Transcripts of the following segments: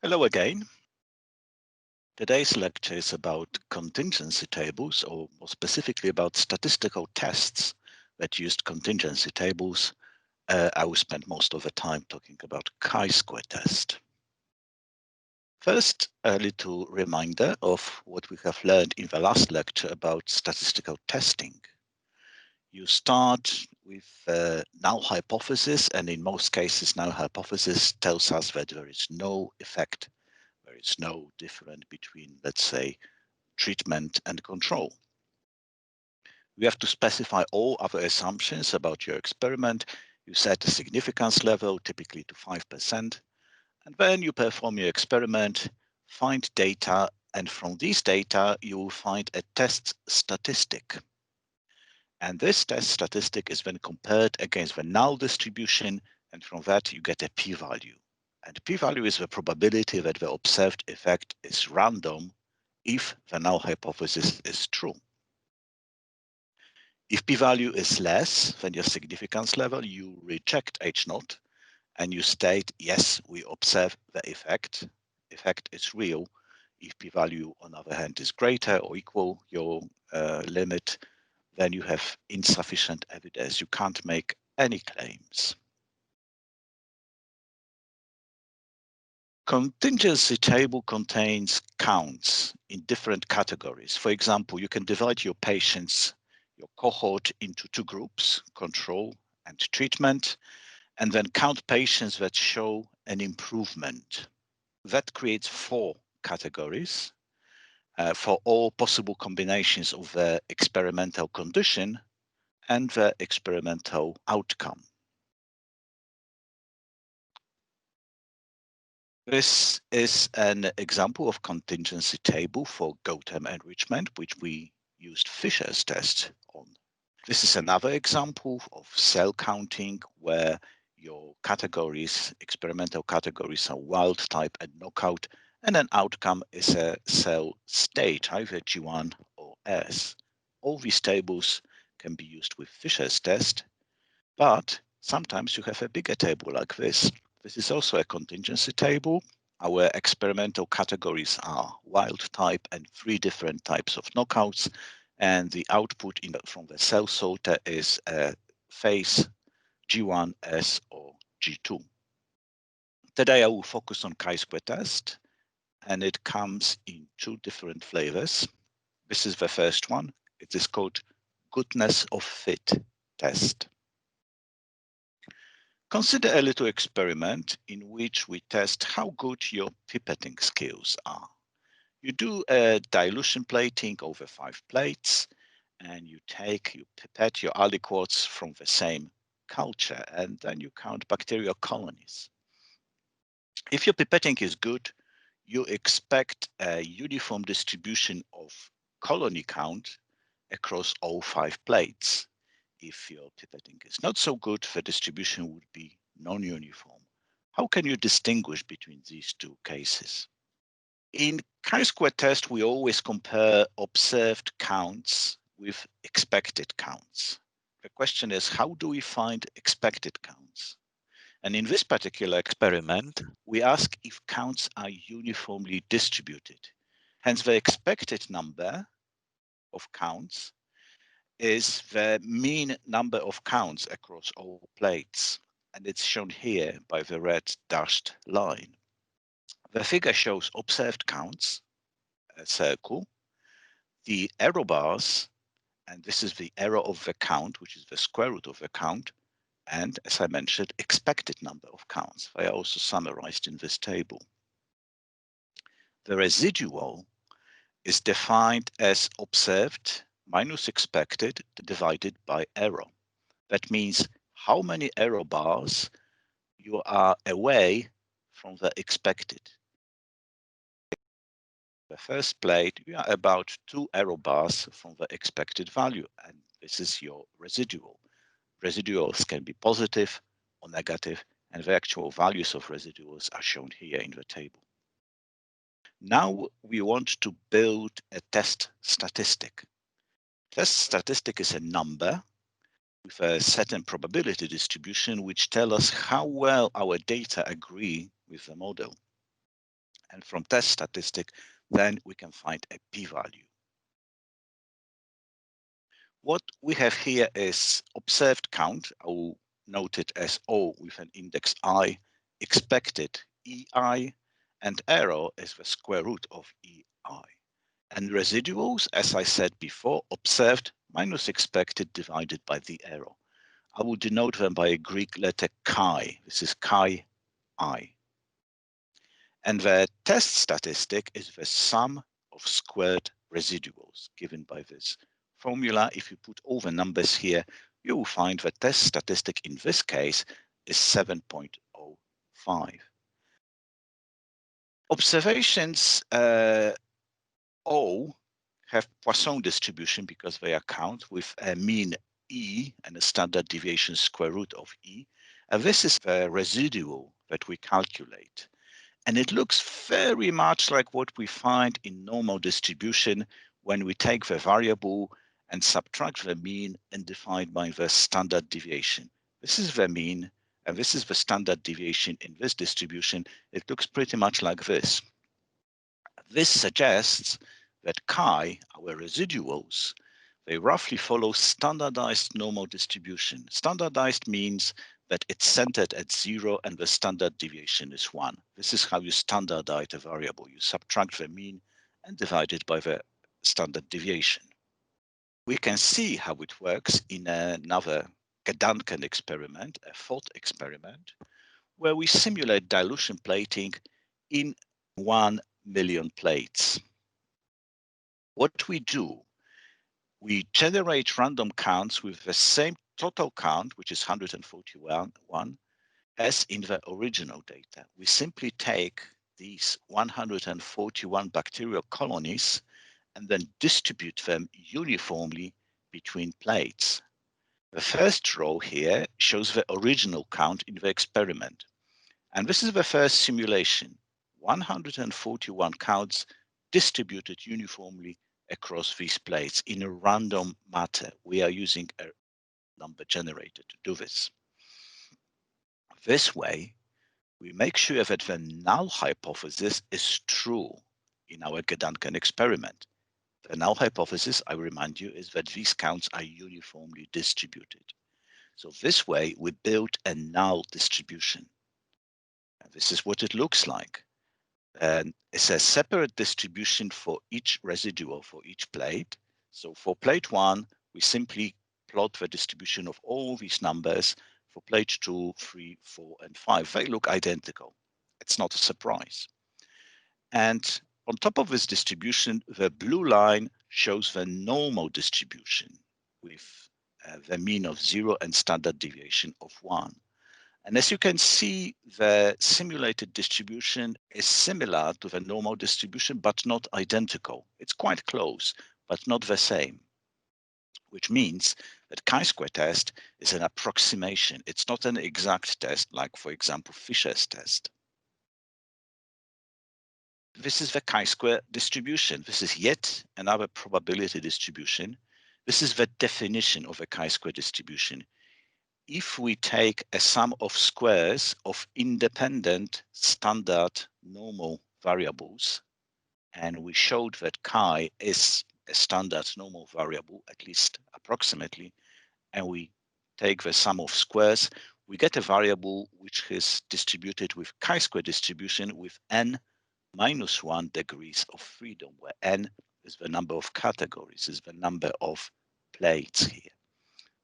Hello again. Today's lecture is about contingency tables, or more specifically about statistical tests that used contingency tables. I will spend most of the time talking about chi-square test. First, a little reminder of what we have learned in the last lecture about statistical testing. You start with null hypothesis, and in most cases, null hypothesis tells us that there is no effect. There is no difference between, let's say, treatment and control. We have to specify all other assumptions about your experiment. You set a significance level, typically to 5%, and then you perform your experiment, find data, and from these data, you will find a test statistic. And this test statistic is then compared against the null distribution, and from that you get a p-value. And p-value is the probability that the observed effect is random if the null hypothesis is true. If p-value is less than your significance level, you reject H0 and you state, yes, we observe the effect. Effect is real. If p-value, on the other hand, is greater or equal your limit, then you have insufficient evidence. You can't make any claims. Contingency table contains counts in different categories. For example, you can divide your patients, your cohort, into two groups, control and treatment, and then count patients that show an improvement. That creates four categories for all possible combinations of the experimental condition and the experimental outcome. This is an example of contingency table for GoTerm enrichment, which we used Fisher's test on. This is another example of cell counting where your categories, experimental categories, are wild type and knockout, and an outcome is a cell state, either G1 or S. All these tables can be used with Fisher's test, but sometimes you have a bigger table like this. This is also a contingency table. Our experimental categories are wild type and 3 different types of knockouts, and the output from the cell sorter is a phase G1, S, or G2. Today I will focus on chi-square test, and it comes in 2 different flavors. This is the first one. It is called goodness of fit test. Consider a little experiment in which we test how good your pipetting skills are. You do a dilution plating over 5 plates, and you pipette your aliquots from the same culture, and then you count bacterial colonies. If your pipetting is good, you expect a uniform distribution of colony count across all 5 plates. If your pipetting is not so good, the distribution would be non-uniform. How can you distinguish between these 2 cases? In chi-square test, we always compare observed counts with expected counts. The question is, how do we find expected counts? And in this particular experiment, we ask if counts are uniformly distributed. Hence, the expected number of counts is the mean number of counts across all plates, and it's shown here by the red dashed line. The figure shows observed counts, a circle, the error bars, and this is the error of the count, which is the square root of the count, and as I mentioned, expected number of counts. They are also summarized in this table. The residual is defined as observed minus expected divided by error. That means how many error bars you are away from the expected. The first plate, you are about 2 error bars from the expected value, and this is your residual. Residuals can be positive or negative, and the actual values of residuals are shown here in the table. Now we want to build a test statistic. Test statistic is a number with a certain probability distribution which tell us how well our data agree with the model. and from test statistic, then we can find a p-value. What we have here is observed count. I will note it as O with an index I, expected EI, and error is the square root of EI. And residuals, as I said before, observed minus expected divided by the error. I will denote them by a Greek letter chi. This is chi I. And the test statistic is the sum of squared residuals given by this formula. If you put all the numbers here, you will find the test statistic in this case is 7.05. Observations O have Poisson distribution because they account with a mean E and a standard deviation square root of E. And this is the residual that we calculate. And it looks very much like what we find in normal distribution when we take the variable and subtract the mean and divide by the standard deviation. This is the mean, and this is the standard deviation in this distribution. It looks pretty much like this. This suggests that chi, our residuals, they roughly follow standardized normal distribution. Standardized means that it's centered at 0 and the standard deviation is 1. This is how you standardize a variable. You subtract the mean and divide it by the standard deviation. We can see how it works in another Gedankenexperiment, a thought experiment, where we simulate dilution plating in 1 million plates. What we do, we generate random counts with the same total count, which is 141, as in the original data. We simply take these 141 bacterial colonies and then distribute them uniformly between plates. The first row here shows the original count in the experiment. And this is the first simulation, 141 counts distributed uniformly across these plates in a random matter. We are using a number generator to do this. This way, we make sure that the null hypothesis is true in our Gedanken experiment. The null hypothesis, I remind you, is that these counts are uniformly distributed. So this way, we build a null distribution. And this is what it looks like. And it's a separate distribution for each residual for each plate. So for plate 1, we simply plot the distribution of all these numbers. For plate 2, 3, 4, and 5, they look identical. It's not a surprise. And on top of this distribution, the blue line shows the normal distribution with the mean of 0 and standard deviation of 1. And as you can see, the simulated distribution is similar to the normal distribution, but not identical. It's quite close, but not the same, which means that chi-square test is an approximation. It's not an exact test, like, for example, Fisher's test. This is the chi-square distribution. This is yet another probability distribution. This is the definition of a chi-square distribution. If we take a sum of squares of independent standard normal variables, and we showed that chi is a standard normal variable, at least approximately, and we take the sum of squares, we get a variable which is distributed with chi-square distribution with n minus 1 degrees of freedom, where n is the number of categories, is the number of plates here.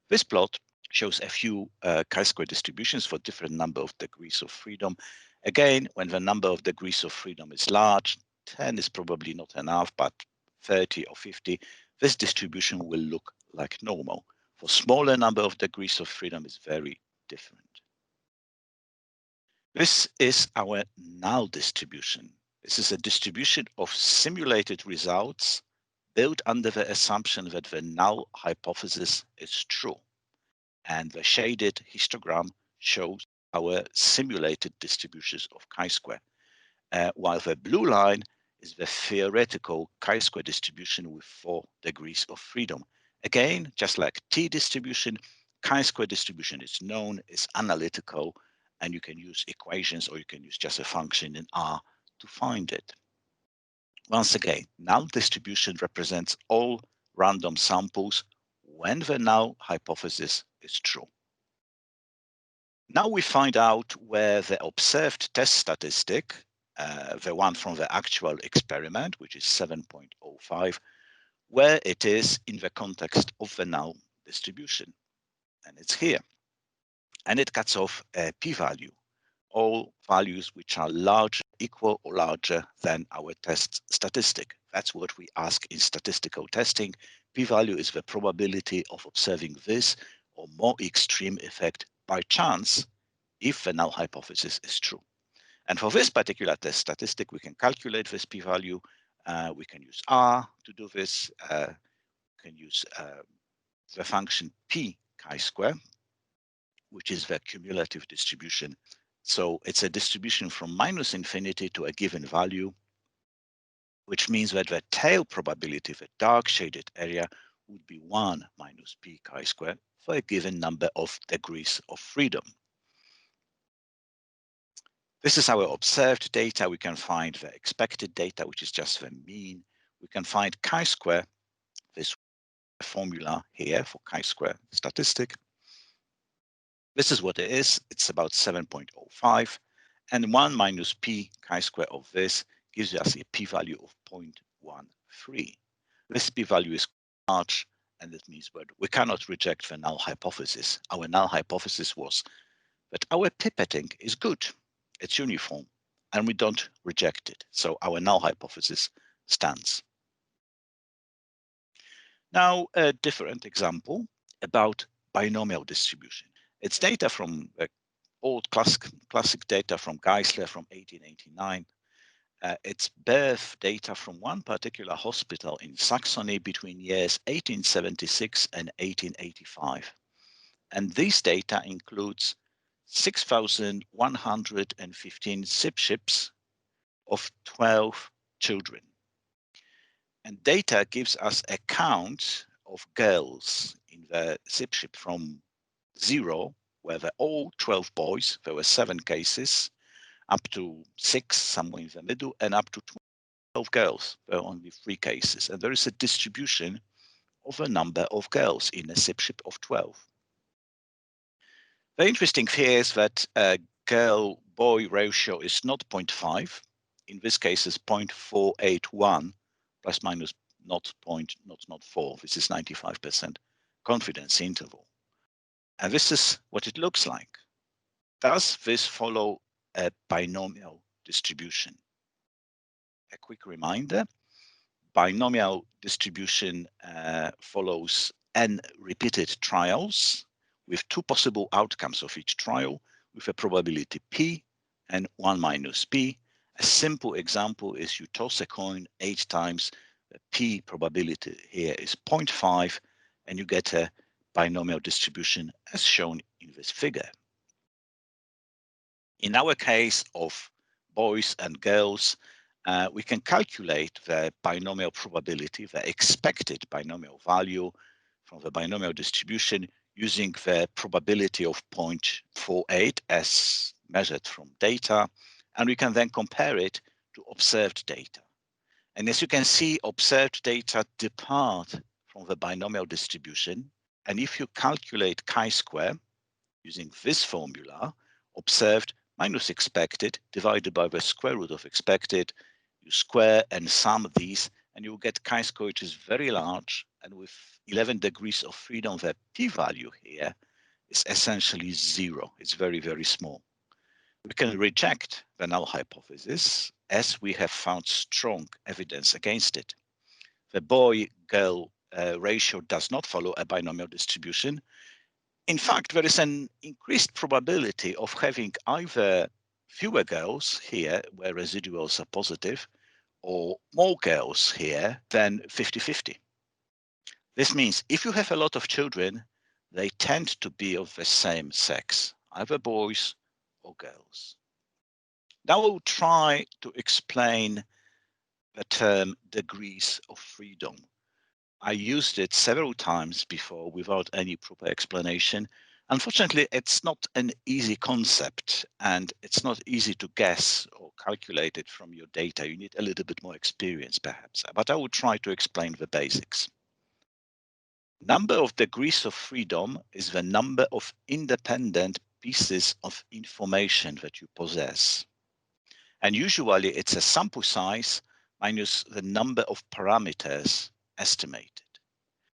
This plot shows a few chi-square distributions for different number of degrees of freedom. Again, when the number of degrees of freedom is large, 10 is probably not enough, but 30 or 50, this distribution will look like normal. For smaller number of degrees of freedom is very different. This is our null distribution. This is a distribution of simulated results built under the assumption that the null hypothesis is true. And the shaded histogram shows our simulated distributions of chi-square, while the blue line is the theoretical chi-square distribution with 4 degrees of freedom. Again, just like t distribution, chi-square distribution is known, is analytical, and you can use equations or you can use just a function in R to find it. Once again, null distribution represents all random samples when the null hypothesis is true. Now we find out where the observed test statistic, the one from the actual experiment, which is 7.05, where it is in the context of the null distribution. And it's here. And it cuts off a p-value, all values which are larger, equal or larger than our test statistic. That's what we ask in statistical testing. P-value is the probability of observing this or more extreme effect by chance if the null hypothesis is true. And for this particular test statistic, we can calculate this p-value. We can use R to do this. We can use the function p chi-square, which is the cumulative distribution. So it's a distribution from minus infinity to a given value, which means that the tail probability, the dark shaded area, would be 1 minus p chi-square for a given number of degrees of freedom. This is our observed data. We can find the expected data, which is just the mean. We can find chi-square, this formula here for chi-square statistic. This is what it is. It's about 7.05. And 1 minus p chi-square of this gives us a p-value of 0.13. This p-value is large, and it means that we cannot reject the null hypothesis. Our null hypothesis was that our pipetting is good. It's uniform, and we don't reject it. So our null hypothesis stands. Now, a different example about binomial distribution. It's data from old classic data from Geissler from 1889. It's birth data from one particular hospital in Saxony between years 1876 and 1885. And this data includes 6,115 ships of 12 children. And data gives us a count of girls in the ship from 0, where they're all 12 boys, there were 7 cases, up to 6, somewhere in the middle, and up to 12 girls, there are only 3 cases. And there is a distribution of a number of girls in a ship of 12. The interesting here is that girl-boy ratio is not 0.5. In this case, it's 0.481 plus minus not 4. This is 95% confidence interval. And this is what it looks like. Does this follow a binomial distribution? A quick reminder, binomial distribution follows n repeated trials with 2 possible outcomes of each trial with a probability p and 1 minus p. A simple example is you toss a coin 8 times, the p probability here is 0.5, and you get a binomial distribution as shown in this figure. In our case of boys and girls, we can calculate the binomial probability, the expected binomial value from the binomial distribution using the probability of 0.48 as measured from data, and we can then compare it to observed data. And as you can see, observed data depart from the binomial distribution, and if you calculate chi-square using this formula, observed minus expected divided by the square root of expected, you square and sum these, and you will get chi-square, which is very large, and with 11 degrees of freedom, the p-value here is essentially 0. It's very, very small. We can reject the null hypothesis as we have found strong evidence against it. The boy-girl ratio does not follow a binomial distribution. In fact, there is an increased probability of having either fewer girls here where residuals are positive or more girls here than 50-50. This means if you have a lot of children, they tend to be of the same sex, either boys or girls. Now we'll try to explain the term degrees of freedom. I used it several times before without any proper explanation. Unfortunately, it's not an easy concept, and it's not easy to guess or calculate it from your data. You need a little bit more experience, perhaps, but I will try to explain the basics. Number of degrees of freedom is the number of independent pieces of information that you possess. And usually it's a sample size minus the number of parameters estimated.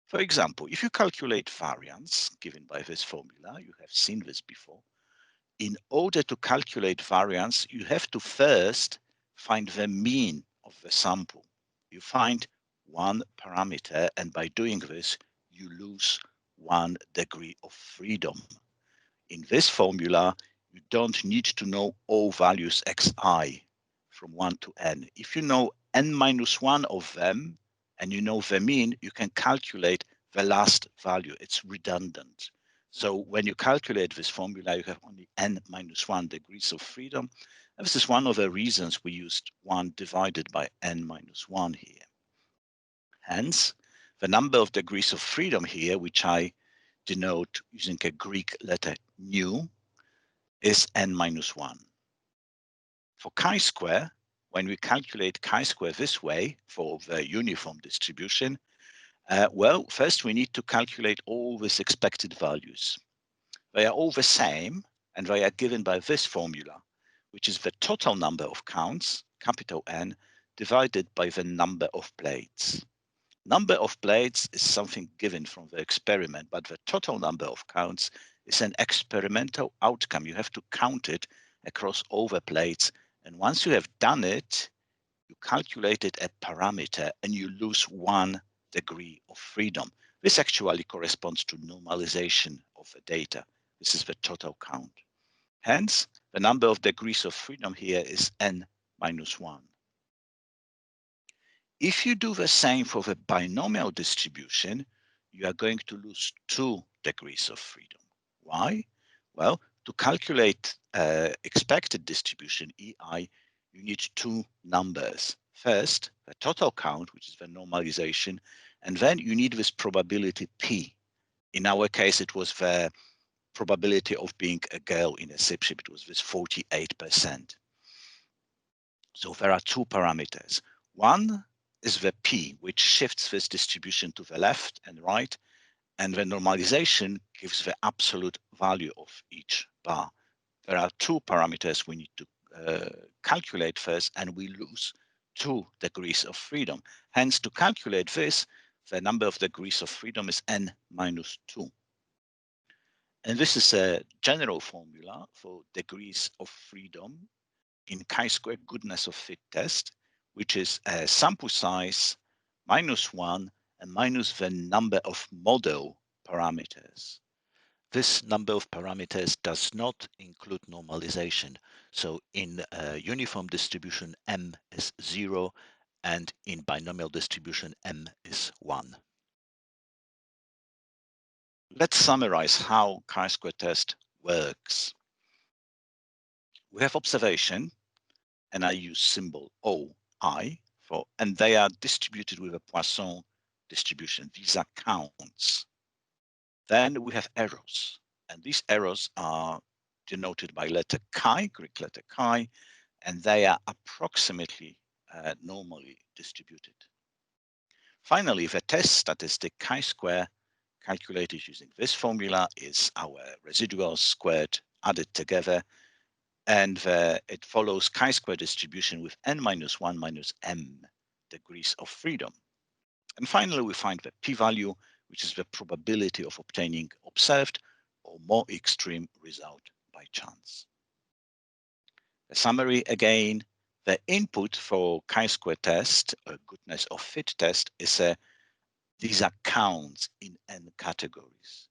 For example, if you calculate variance given by this formula, you have seen this before. In order to calculate variance, you have to first find the mean of the sample. You find one parameter, and by doing this, you lose 1 degree of freedom. In this formula, you don't need to know all values xi from 1 to n. If you know n minus 1 of them, and you know the mean, you can calculate the last value. It's redundant. So when you calculate this formula, you have only n minus 1 degrees of freedom. And this is one of the reasons we used 1 divided by n minus 1 here. Hence, the number of degrees of freedom here, which I denote using a Greek letter nu, is n minus 1. For chi-square, when we calculate chi-square this way for the uniform distribution, well, first we need to calculate all these expected values. They are all the same, and they are given by this formula, which is the total number of counts, capital N, divided by the number of plates. Number of plates is something given from the experiment, but the total number of counts is an experimental outcome. You have to count it across all the plates. And once you have done it, you calculate it a parameter and you lose 1 degree of freedom. This actually corresponds to normalization of the data. This is the total count. Hence, the number of degrees of freedom here is n minus 1. If you do the same for the binomial distribution, you are going to lose 2 degrees of freedom. Why? Well, to calculate expected distribution, EI, you need 2 numbers. First, the total count, which is the normalization, and then you need this probability P. In our case, it was the probability of being a girl in a SIP ship. It was this 48%. So there are 2 parameters. One is the P, which shifts this distribution to the left and right, and the normalization gives the absolute value of each bar. There are 2 parameters we need to calculate first, and we lose 2 degrees of freedom. Hence, to calculate this, the number of degrees of freedom is n minus 2. And this is a general formula for degrees of freedom in chi-square goodness of fit test, which is a sample size minus 1 and minus the number of model parameters. This number of parameters does not include normalization. So in uniform distribution, m is 0, and in binomial distribution, m is 1. Let's summarize how chi-square test works. We have observation, and I use symbol OI for, and they are distributed with a Poisson distribution. These are counts. Then we have errors, and these errors are denoted by letter chi, Greek letter chi, and they are approximately normally distributed. Finally, the test statistic chi-square calculated using this formula is our residuals squared added together, and it follows chi-square distribution with n minus 1 minus m degrees of freedom. And finally, we find the p-value, which is the probability of obtaining observed or more extreme result by chance. The summary again, the input for chi-square test, a goodness of fit test, is these are counts in n categories.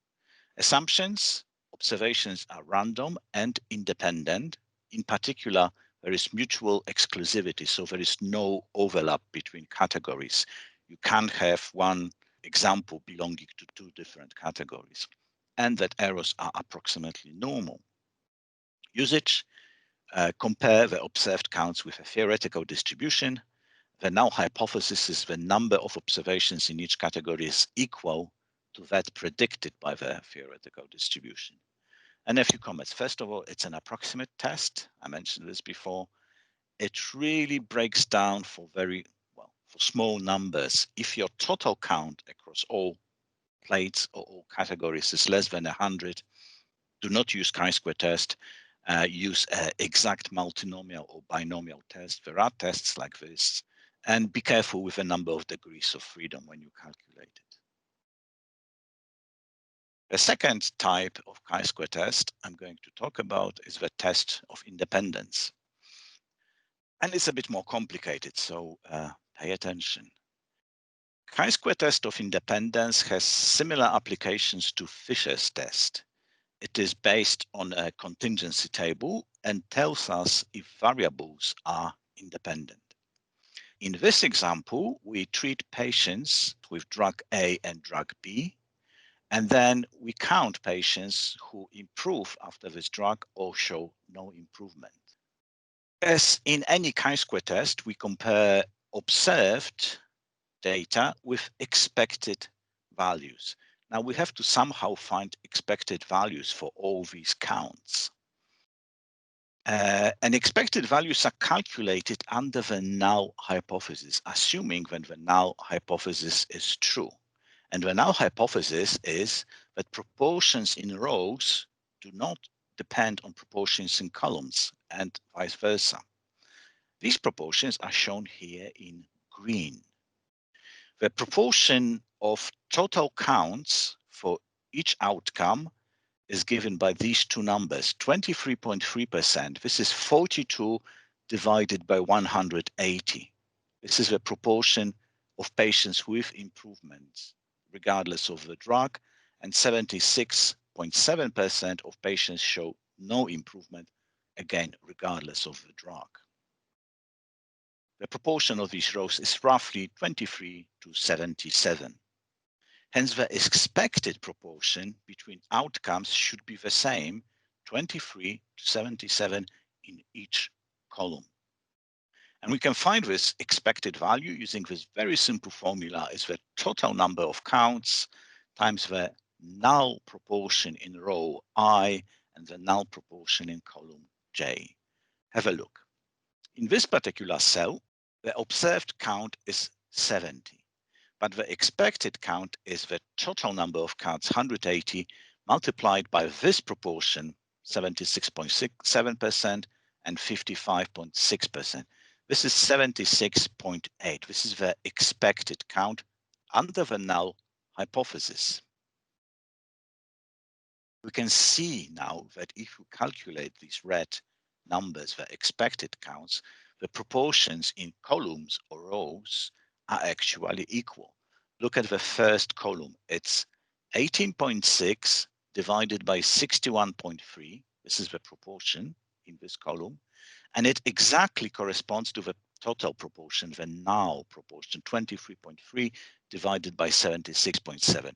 Assumptions, observations are random and independent. In particular, there is mutual exclusivity, so there is no overlap between categories. You can't have one example belonging to 2 different categories, and that errors are approximately normal. Usage, compare the observed counts with a theoretical distribution. The null hypothesis is the number of observations in each category is equal to that predicted by the theoretical distribution. And a few comments. First of all, it's an approximate test. I mentioned this before. It really breaks down for for small numbers. If your total count across all plates or all categories is less than 100, do not use chi-square test. Use an exact multinomial or binomial test. There are tests like this. And be careful with the number of degrees of freedom when you calculate it. The second type of chi-square test I'm going to talk about is the test of independence. And it's a bit more complicated, so pay attention. Chi-square test of independence has similar applications to Fisher's test. It is based on a contingency table and tells us if variables are independent. In this example, we treat patients with drug A and drug B, and then we count patients who improve after this drug or show no improvement. As in any chi-square test, we compare observed data with expected values. Now we have to somehow find expected values for all these counts. And expected values are calculated under the null hypothesis, assuming that the null hypothesis is true. And the null hypothesis is that proportions in rows do not depend on proportions in columns and vice versa. These proportions are shown here in green. The proportion of total counts for each outcome is given by these two numbers, 23.3%. This is 42 divided by 180. This is the proportion of patients with improvements, regardless of the drug, and 76.7% of patients show no improvement, again, regardless of the drug. The proportion of these rows is roughly 23 to 77. Hence, the expected proportion between outcomes should be the same, 23 to 77 in each column. And we can find this expected value using this very simple formula. Is the total number of counts times the null proportion in row I and the null proportion in column J. Have a look. In this particular cell, the observed count is 70. But the expected count is the total number of counts, 180, multiplied by this proportion, 76.7% and 55.6%. This is 76.8. This is the expected count under the null hypothesis. We can see now that if we calculate these red numbers, the expected counts, the proportions in columns or rows are actually equal. Look at the first column. It's 18.6 divided by 61.3. This is the proportion in this column. And it exactly corresponds to the total proportion, the null proportion, 23.3 divided by 76.7.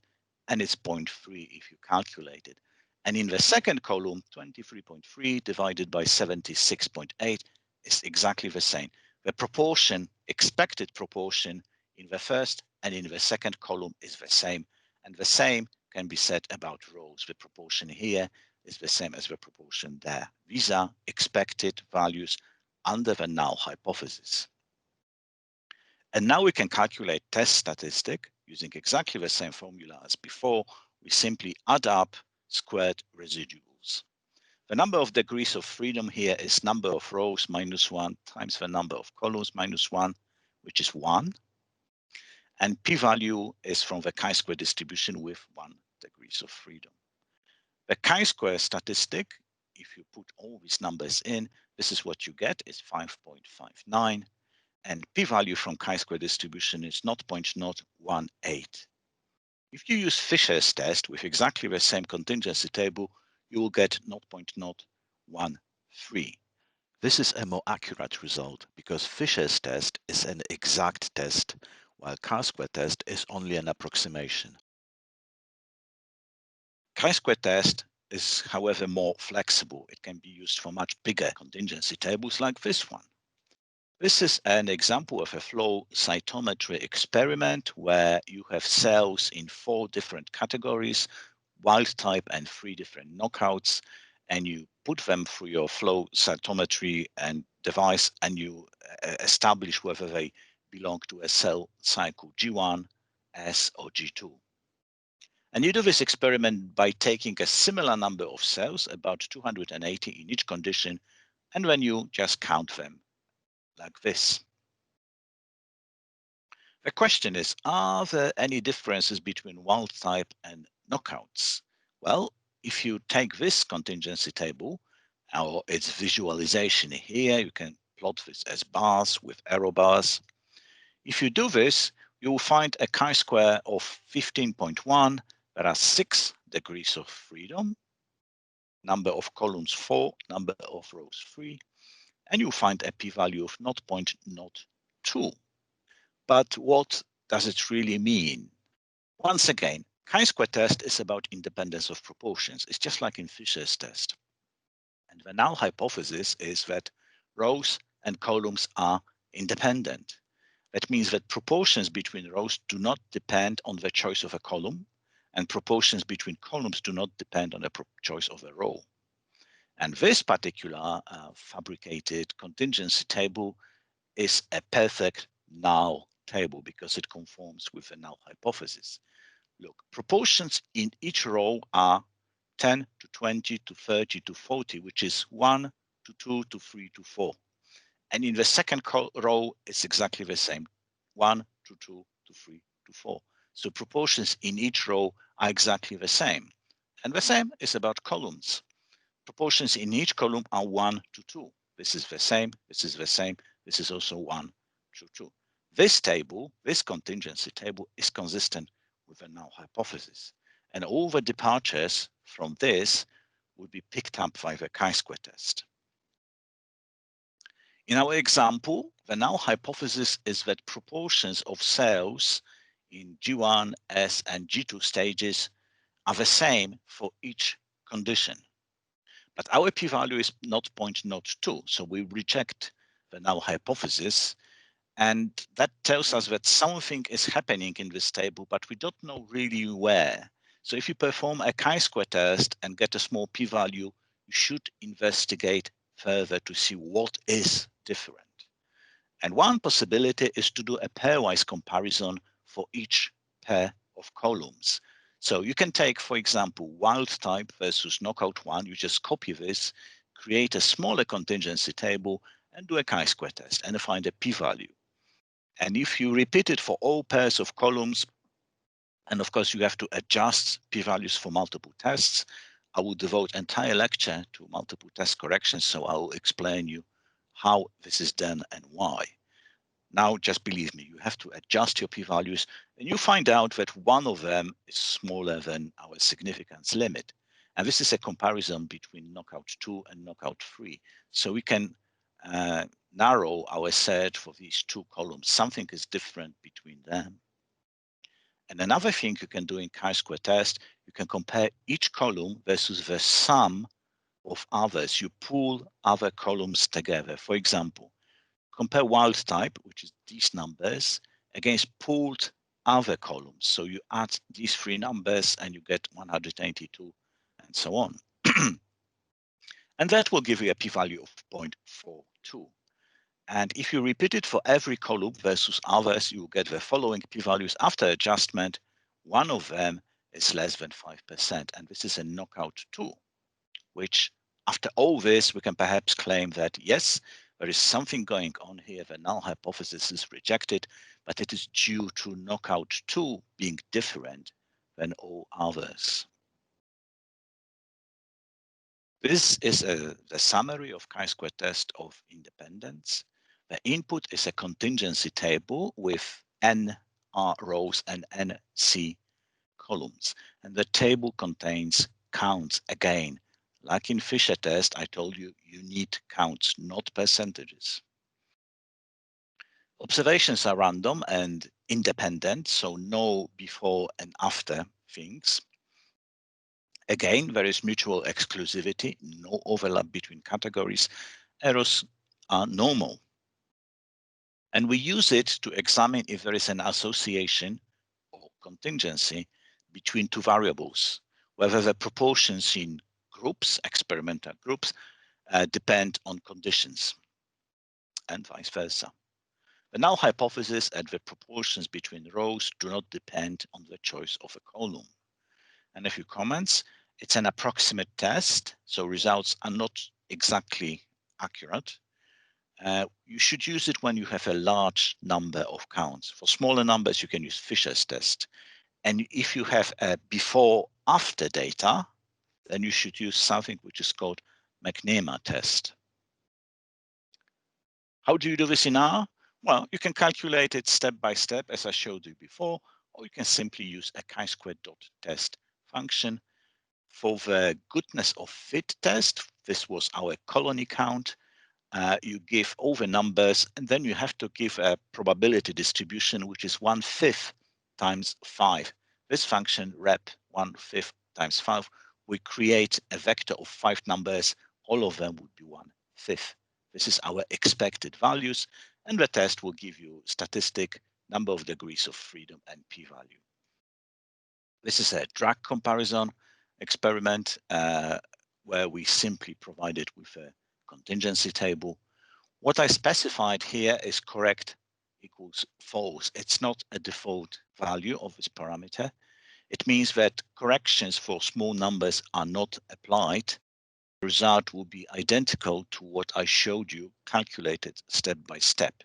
And it's 0.3 if you calculate it. And in the second column, 23.3 divided by 76.8 is exactly the same. The proportion, expected proportion in the first and in the second column is the same. And the same can be said about rows. The proportion here is the same as the proportion there. These are expected values under the null hypothesis. And now we can calculate test statistic using exactly the same formula as before. We simply add up squared residuals. The number of degrees of freedom here is number of rows minus 1 times the number of columns minus 1, which is 1. And p-value is from the chi-square distribution with 1 degrees of freedom. The chi-square statistic, if you put all these numbers in, this is what you get, is 5.59. And p-value from chi-square distribution is 0.018. If you use Fisher's test with exactly the same contingency table, you will get 0.013. This is a more accurate result because Fisher's test is an exact test, while chi-square test is only an approximation. Chi-square test is, however, more flexible. It can be used for much bigger contingency tables like this one. This is an example of a flow cytometry experiment where you have cells in 4 different categories, wild type and 3 different knockouts, and you put them through your flow cytometry and device, and you establish whether they belong to a cell cycle G1, S, or G2. And you do this experiment by taking a similar number of cells, about 280 in each condition, and then you just count them like this. The question is, are there any differences between wild type and knockouts? Well, if you take this contingency table, or its visualization here, you can plot this as bars with arrow bars. If you do this, you will find a chi-square of 15.1. There are 6 degrees of freedom, number of columns 4, number of rows 3, and you'll find a p-value of 0.02. But what does it really mean? Once again, chi-square test is about independence of proportions. It's just like in Fisher's test. And the null hypothesis is that rows and columns are independent. That means that proportions between rows do not depend on the choice of a column, and proportions between columns do not depend on the choice of a row. And this particular fabricated contingency table is a perfect null table because it conforms with the null hypothesis. Look, proportions in each row are 10 to 20 to 30 to 40, which is 1 to 2 to 3 to 4. And in the second row, it's exactly the same, 1 to 2 to 3 to 4. So proportions in each row are exactly the same. And the same is about columns. Proportions in each column are 1 to 2. This is the same, this is the same, this is also 1 to 2. This table, this contingency table, is consistent with the null hypothesis. And all the departures from this would be picked up by the chi-square test. In our example, the null hypothesis is that proportions of cells in G1, S, and G2 stages are the same for each condition. But our p-value is not 0.02, so we reject the null hypothesis. And that tells us that something is happening in this table, but we don't know really where. So if you perform a chi-square test and get a small p-value, you should investigate further to see what is different. And one possibility is to do a pairwise comparison for each pair of columns. So you can take, for example, wild type versus knockout one. You just copy this, create a smaller contingency table, and do a chi-square test and find a p-value. And if you repeat it for all pairs of columns, and of course you have to adjust p-values for multiple tests, I will devote entire lecture to multiple test corrections, so I will explain you how this is done and why. Now, just believe me, you have to adjust your p-values, and you find out that one of them is smaller than our significance limit. And this is a comparison between knockout 2 and knockout 3. So we can narrow our search for these 2 columns. Something is different between them. And another thing you can do in chi-square test, you can compare each column versus the sum of others. You pool other columns together. For example, compare wild type, which is these numbers, against pooled other columns. So you add these 3 numbers and you get 182 and so on. And that will give you a p-value of 0.42. And if you repeat it for every column versus others, you will get the following p-values after adjustment. One of them is less than 5%, and this is a knockout 2, which after all this, we can perhaps claim that, yes, there is something going on here. The null hypothesis is rejected, but it is due to knockout 2 being different than all others. This is the summary of chi-square test of independence. The input is a contingency table with n R rows and n C columns. And the table contains counts again. Like in Fisher test, I told you, you need counts, not percentages. Observations are random and independent, so no before and after things. Again, there is mutual exclusivity, no overlap between categories. Errors are normal. And we use it to examine if there is an association or contingency between two variables, whether the proportions in groups, experimental groups, depend on conditions, and vice versa. The null hypothesis and the proportions between rows do not depend on the choice of a column. And a few comments. It's an approximate test, so results are not exactly accurate. You should use it when you have a large number of counts. For smaller numbers, you can use Fisher's test. And if you have a before-after data, then you should use something which is called McNamara test. How do you do this in R? Well, you can calculate it step by step, as I showed you before, or you can simply use a chi-squared.test function. For the goodness of fit test, this was our colony count. You give all the numbers, and then you have to give a probability distribution, which is 1/5 times 5. This function rep 1/5 times 5. We create a vector of 5 numbers. All of them would be 1/5. This is our expected values, and the test will give you statistic, number of degrees of freedom, and p-value. This is a drag comparison experiment where we simply provide it with a contingency table. What I specified here is correct equals false. It's not a default value of this parameter. It means that corrections for small numbers are not applied. The result will be identical to what I showed you, calculated step by step.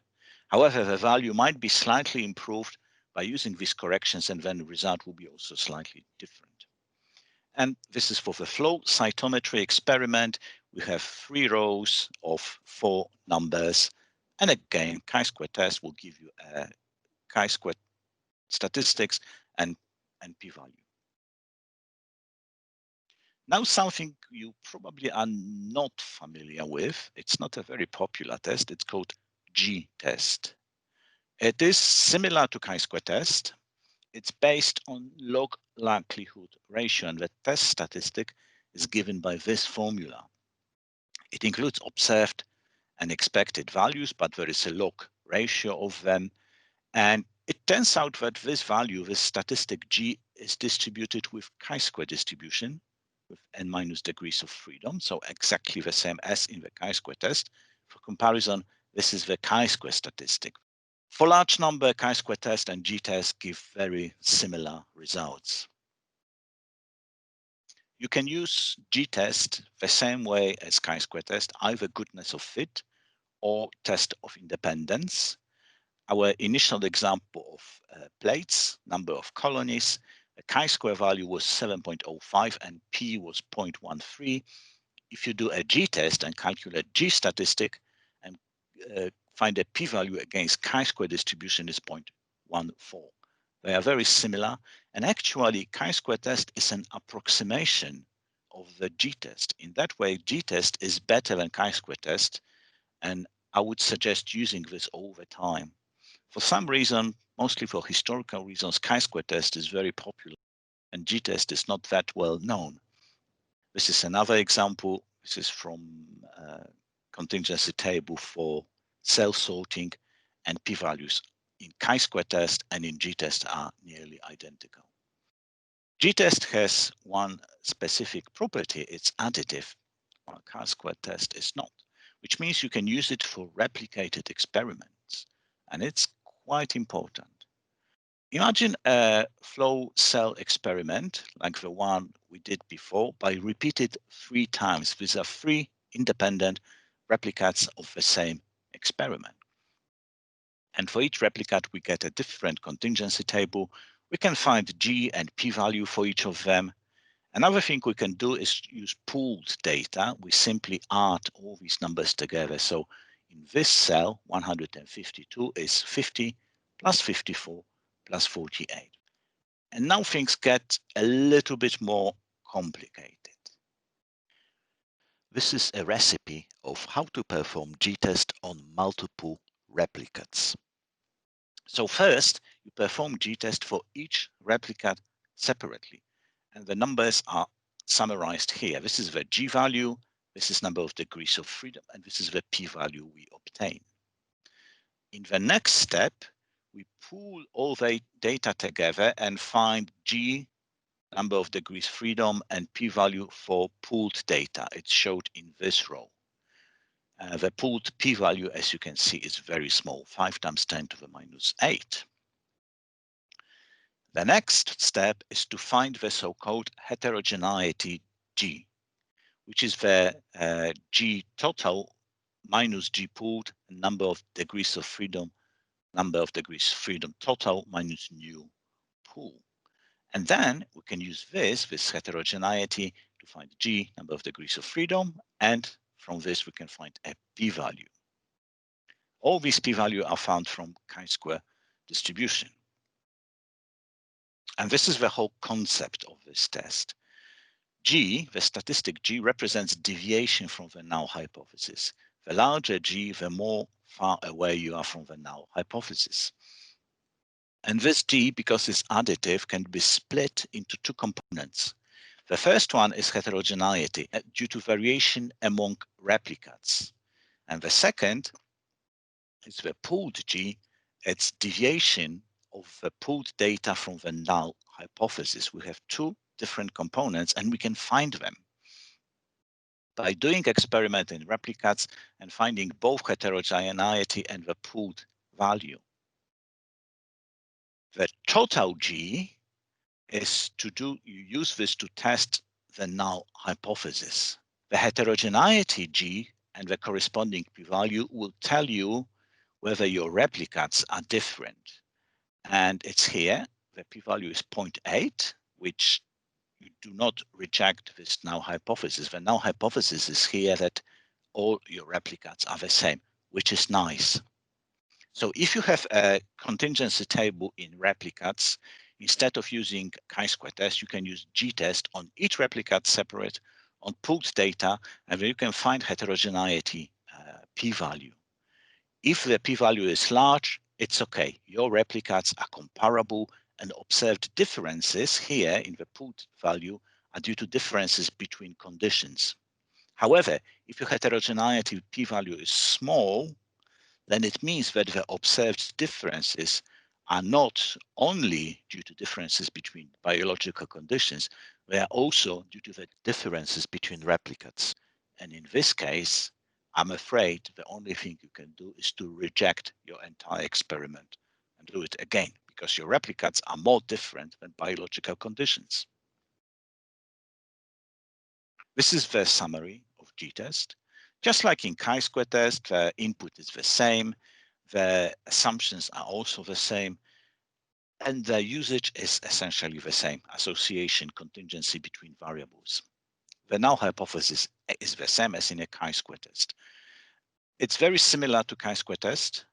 However, the value might be slightly improved by using these corrections, and then the result will be also slightly different. And this is for the flow cytometry experiment. We have 3 rows of 4 numbers. And again, chi-square test will give you a chi-square statistics and p-value. Now, something you probably are not familiar with. It's not a very popular test. It's called Gtest. It is similar to chi-square test. It's based on log likelihood ratio, and the test statistic is given by this formula. It includes observed and expected values, but there is a log ratio of them. And it turns out that this value, this statistic G, is distributed with chi-square distribution with n minus degrees of freedom. So exactly the same as in the chi-square test. For comparison, this is the chi-square statistic. For large number, chi-square test and Gtest give very similar results. You can use Gtest the same way as chi-square test, either goodness of fit or test of independence. Our initial example of plates, number of colonies, the chi-square value was 7.05 and p was 0.13. If you do a Gtest and calculate G statistic and find a p-value against chi-square distribution is 0.14. They are very similar, and actually chi-square test is an approximation of the Gtest. In that way, Gtest is better than chi-square test, and I would suggest using this all the time. For some reason, mostly for historical reasons, chi-square test is very popular and Gtest is not that well known. This is another example. This is from contingency table for cell sorting, and p-values in chi-square test and in Gtest are nearly identical. Gtest has one specific property. It's additive, while chi-square test is not, which means you can use it for replicated experiments, and it's quite important. Imagine a flow cell experiment like the one we did before, by repeated 3 times. These are 3 independent replicates of the same experiment. And for each replicate, we get a different contingency table. We can find G and p-value for each of them. Another thing we can do is use pooled data. We simply add all these numbers together. So in this cell, 152 is 50 plus 54 plus 48. And now things get a little bit more complicated. This is a recipe of how to perform Gtest on multiple replicates. So first, you perform Gtest for each replicate separately, and the numbers are summarized here. This is the G value, this is number of degrees of freedom, and this is the p-value we obtain. In the next step, we pool all the data together and find G, number of degrees freedom, and p-value for pooled data. It's showed in this row. The pooled p-value, as you can see, is very small, 5 times 10 to the minus 8. The next step is to find the so-called heterogeneity G, which is the G total minus G pooled, number of degrees of freedom total minus new pool. And then we can use this heterogeneity to find G, number of degrees of freedom, and from this we can find a p-value. All these p-values are found from chi-square distribution. And this is the whole concept of this test. G, the statistic G, represents deviation from the null hypothesis. The larger G, the more far away you are from the null hypothesis. And this G, because it's additive, can be split into two components. The first one is heterogeneity due to variation among replicates. And the second is the pooled G, it's deviation of the pooled data from the null hypothesis. We have two different components and we can find them by doing experiment in replicates and finding both heterogeneity and the pooled value. The total G is you use this to test the null hypothesis. The heterogeneity G and the corresponding p-value will tell you whether your replicates are different. And it's here, the p-value is 0.8, which you do not reject this null hypothesis. The null hypothesis is here that all your replicates are the same, which is nice. So if you have a contingency table in replicates, instead of using chi-square test, you can use Gtest on each replicate separate on pooled data, and you can find heterogeneity p-value. If the p-value is large, it's okay. Your replicates are comparable, and observed differences here in the pooled value are due to differences between conditions. However, if your heterogeneity p-value is small, then it means that the observed differences are not only due to differences between biological conditions, they are also due to the differences between replicates. And in this case, I'm afraid the only thing you can do is to reject your entire experiment and do it again, because your replicates are more different than biological conditions. This is the summary of Gtest. Just like in chi-square test, the input is the same, the assumptions are also the same, and the usage is essentially the same, association contingency between variables. The null hypothesis is the same as in a chi-square test. It's very similar to chi-square test.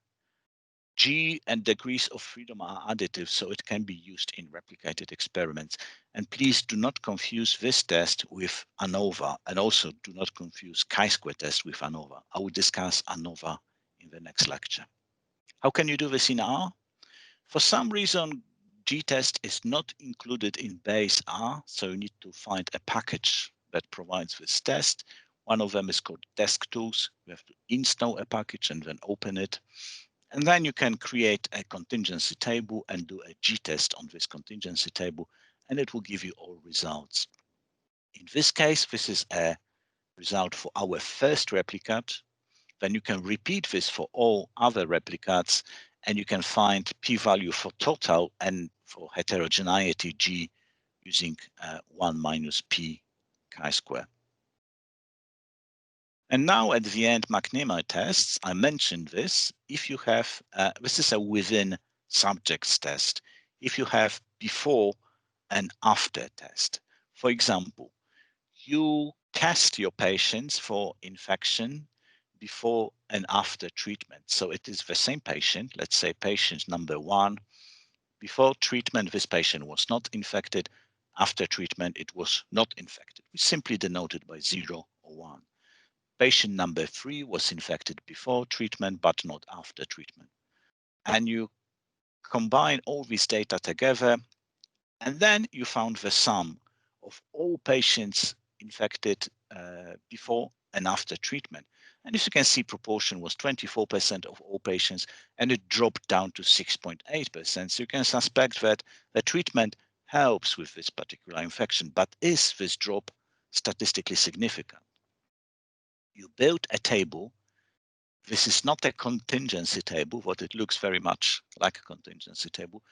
G and degrees of freedom are additive, so it can be used in replicated experiments. And please do not confuse this test with ANOVA, and also do not confuse chi-square test with ANOVA. I will discuss ANOVA in the next lecture. How can you do this in R? For some reason, Gtest is not included in base R, so you need to find a package that provides this test. One of them is called Desk Tools. You have to install a package and then open it. And then you can create a contingency table and do a Gtest on this contingency table, and it will give you all results. In this case, this is a result for our first replicate. Then you can repeat this for all other replicates, and you can find p-value for total and for heterogeneity G using 1 minus p chi-square. And now at the end, McNamee tests, I mentioned this. If you have, this is a within subjects test. If you have before and after test, for example, you test your patients for infection before and after treatment. So it is the same patient, let's say patient number 1. Before treatment, this patient was not infected. After treatment, it was not infected. We simply denote it by 0 or 1. Patient number 3 was infected before treatment, but not after treatment. And you combine all these data together, and then you found the sum of all patients infected before and after treatment. And as you can see, proportion was 24% of all patients, and it dropped down to 6.8%. So you can suspect that the treatment helps with this particular infection, but is this drop statistically significant? You build a table. This is not a contingency table, but it looks very much like a contingency table.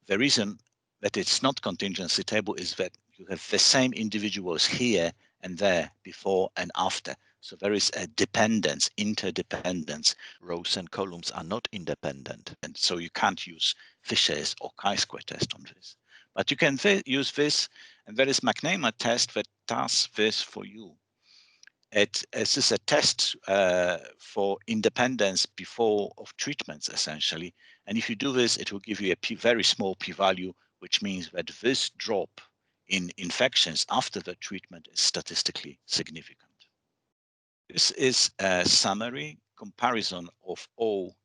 The reason that it's not contingency table is that you have the same individuals here and there before and after. So there is a dependence, interdependence. Rows and columns are not independent. And so you can't use Fisher's or chi-square test on this. But you can use this, and there is McNamara test that does this for you. It is a test for independence before of treatments, essentially. And if you do this, it will give you a very small p-value, which means that this drop in infections after the treatment is statistically significant. This is a summary comparison of all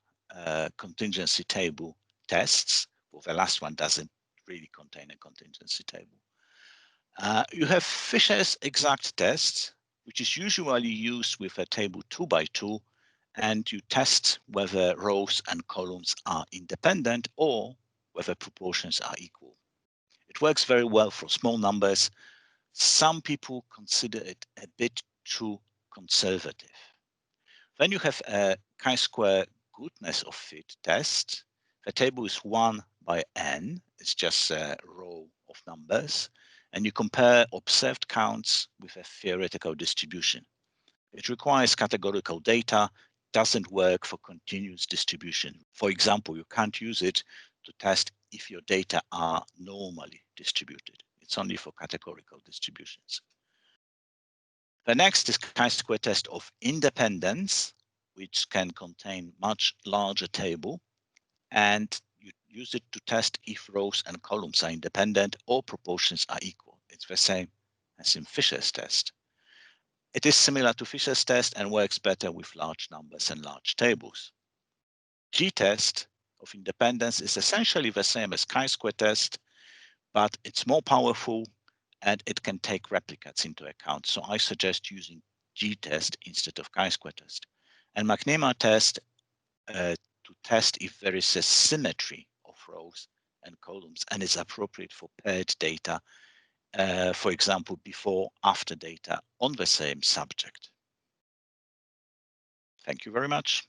contingency table tests. Well, the last one doesn't really contain a contingency table. You have Fisher's exact test, which is usually used with a table 2 by 2, and you test whether rows and columns are independent or whether proportions are equal. It works very well for small numbers. Some people consider it a bit too conservative. Then you have a chi-square goodness of fit test. The table is 1 by n. It's just a row of numbers. And you compare observed counts with a theoretical distribution. It requires categorical data, doesn't work for continuous distribution. For example, you can't use it to test if your data are normally distributed. It's only for categorical distributions. The next is chi-square test of independence, which can contain much larger table, and you use it to test if rows and columns are independent or proportions are equal. It's the same as in Fisher's test. It is similar to Fisher's test and works better with large numbers and large tables. Gtest of independence is essentially the same as chi-square test, but it's more powerful and it can take replicates into account. So I suggest using Gtest instead of chi-square test. And McNamara test to test if there is a symmetry of rows and columns and is appropriate for paired data, for example, before, after data on the same subject. Thank you very much.